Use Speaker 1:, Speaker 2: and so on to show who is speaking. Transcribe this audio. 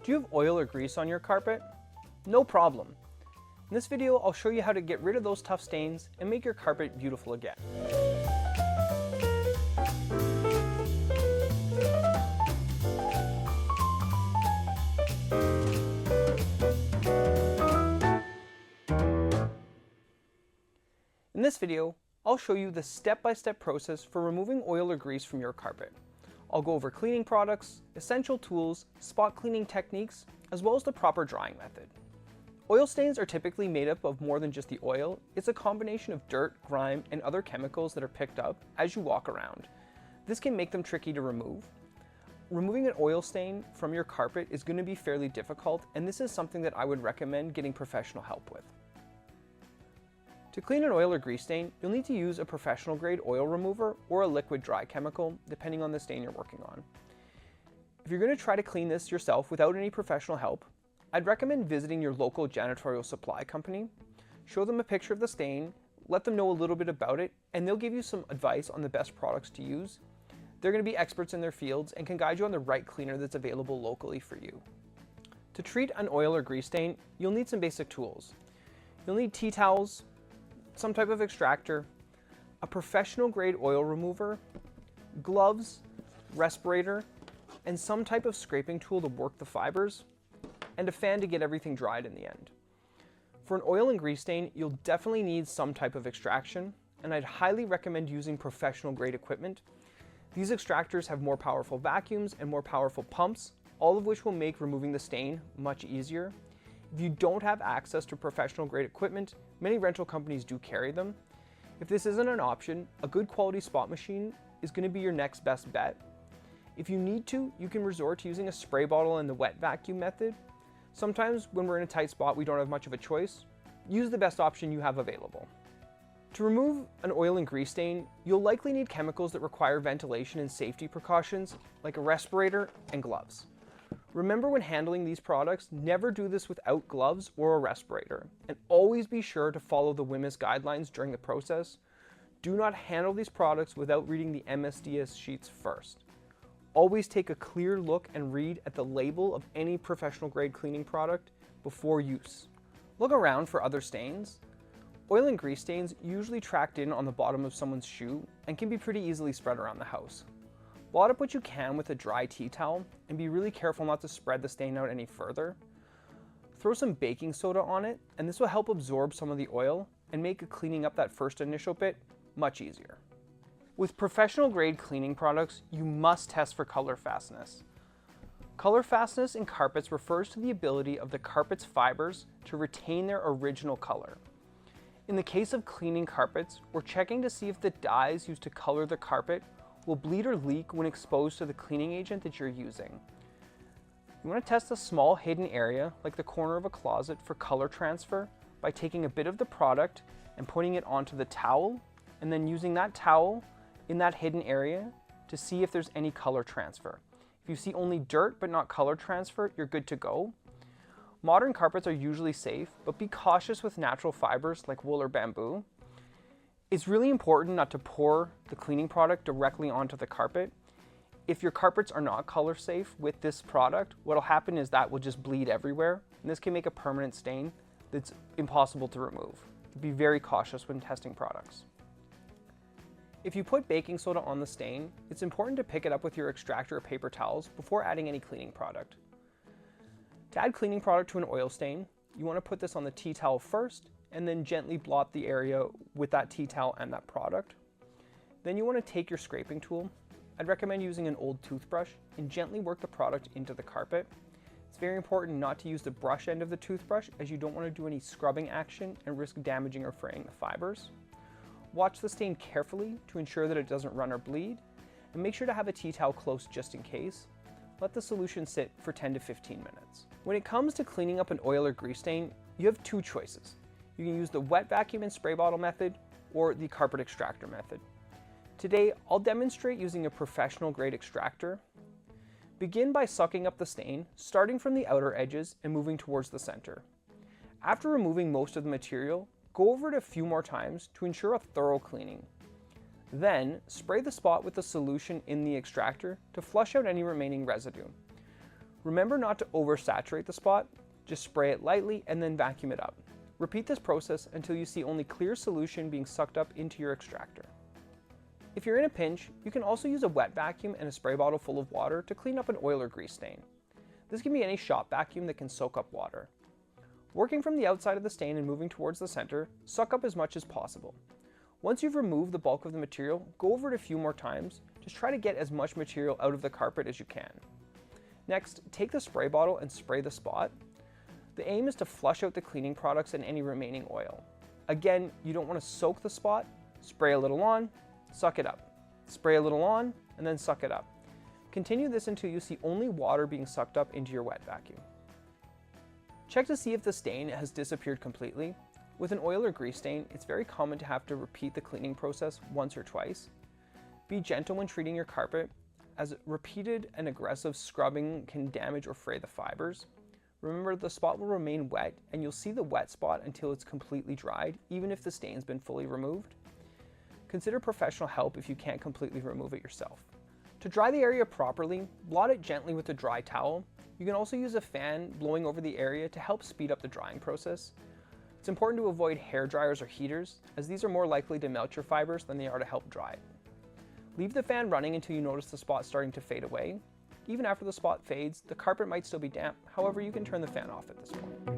Speaker 1: Do you have oil or grease on your carpet? No problem. In this video, I'll show you how to get rid of those tough stains and make your carpet beautiful again. In this video, I'll show you the step-by-step process for removing oil or grease from your carpet. I'll go over cleaning products, essential tools, spot cleaning techniques, as well as the proper drying method. Oil stains are typically made up of more than just the oil. It's a combination of dirt, grime, and other chemicals that are picked up as you walk around. This can make them tricky to remove. Removing an oil stain from your carpet is going to be fairly difficult, and this is something that I would recommend getting professional help with. To clean an oil or grease stain, you'll need to use a professional grade oil remover or a liquid dry chemical, depending on the stain you're working on. If you're going to try to clean this yourself without any professional help, I'd recommend visiting your local janitorial supply company. Show them a picture of the stain, let them know a little bit about it, and they'll give you some advice on the best products to use. They're going to be experts in their fields and can guide you on the right cleaner that's available locally for you. To treat an oil or grease stain, you'll need some basic tools. You'll need tea towels, some type of extractor, a professional grade oil remover, gloves, respirator, and some type of scraping tool to work the fibers, and a fan to get everything dried in the end. For an oil and grease stain, you'll definitely need some type of extraction, and I'd highly recommend using professional grade equipment. These extractors have more powerful vacuums and more powerful pumps, all of which will make removing the stain much easier. If you don't have access to professional grade equipment, many rental companies do carry them. If this isn't an option, a good quality spot machine is going to be your next best bet. If you need to, you can resort to using a spray bottle and the wet vacuum method. Sometimes when we're in a tight spot, we don't have much of a choice. Use the best option you have available. To remove an oil and grease stain, you'll likely need chemicals that require ventilation and safety precautions, like a respirator and gloves. Remember, when handling these products, never do this without gloves or a respirator, and always be sure to follow the WHMIS guidelines during the process. Do not handle these products without reading the MSDS sheets first. Always take a clear look and read at the label of any professional grade cleaning product before use. Look around for other stains. Oil and grease stains usually tracked in on the bottom of someone's shoe and can be pretty easily spread around the house. Blot up what you can with a dry tea towel and be really careful not to spread the stain out any further. Throw some baking soda on it, and this will help absorb some of the oil and make cleaning up that first initial bit much easier. With professional grade cleaning products, you must test for color fastness. Color fastness in carpets refers to the ability of the carpet's fibers to retain their original color. In the case of cleaning carpets, we're checking to see if the dyes used to color the carpet will bleed or leak when exposed to the cleaning agent that you're using. You want to test a small hidden area, like the corner of a closet, for color transfer by taking a bit of the product and putting it onto the towel, and then using that towel in that hidden area to see if there's any color transfer. If you see only dirt but not color transfer, you're good to go. Modern carpets are usually safe, but be cautious with natural fibers like wool or bamboo. It's really important not to pour the cleaning product directly onto the carpet. If your carpets are not color safe with this product, what'll happen is that will just bleed everywhere, and this can make a permanent stain that's impossible to remove. Be very cautious when testing products. If you put baking soda on the stain, it's important to pick it up with your extractor or paper towels before adding any cleaning product. To add cleaning product to an oil stain, you want to put this on the tea towel first, and then gently blot the area with that tea towel and that product. Then you want to take your scraping tool. I'd recommend using an old toothbrush and gently work the product into the carpet. It's very important not to use the brush end of the toothbrush, as you don't want to do any scrubbing action and risk damaging or fraying the fibers. Watch the stain carefully to ensure that it doesn't run or bleed, and make sure to have a tea towel close just in case. Let the solution sit for 10 to 15 minutes. When it comes to cleaning up an oil or grease stain, you have two choices. You can use the wet vacuum and spray bottle method or the carpet extractor method. Today, I'll demonstrate using a professional grade extractor. Begin by sucking up the stain, starting from the outer edges and moving towards the center. After removing most of the material, go over it a few more times to ensure a thorough cleaning. Then, spray the spot with the solution in the extractor to flush out any remaining residue. Remember not to oversaturate the spot, just spray it lightly and then vacuum it up. Repeat this process until you see only clear solution being sucked up into your extractor. If you're in a pinch, you can also use a wet vacuum and a spray bottle full of water to clean up an oil or grease stain. This can be any shop vacuum that can soak up water. Working from the outside of the stain and moving towards the center, suck up as much as possible. Once you've removed the bulk of the material, go over it a few more times. Just try to get as much material out of the carpet as you can. Next, take the spray bottle and spray the spot. The aim is to flush out the cleaning products and any remaining oil. Again, you don't want to soak the spot. Spray a little on, suck it up. Spray a little on, and then suck it up. Continue this until you see only water being sucked up into your wet vacuum. Check to see if the stain has disappeared completely. With an oil or grease stain, it's very common to have to repeat the cleaning process once or twice. Be gentle when treating your carpet, as repeated and aggressive scrubbing can damage or fray the fibers. Remember, the spot will remain wet and you'll see the wet spot until it's completely dried, even if the stain's been fully removed. Consider professional help if you can't completely remove it yourself. To dry the area properly, blot it gently with a dry towel. You can also use a fan blowing over the area to help speed up the drying process. It's important to avoid hair dryers or heaters, as these are more likely to melt your fibers than they are to help dry it. Leave the fan running until you notice the spot starting to fade away. Even after the spot fades, the carpet might still be damp, however you can turn the fan off at this point.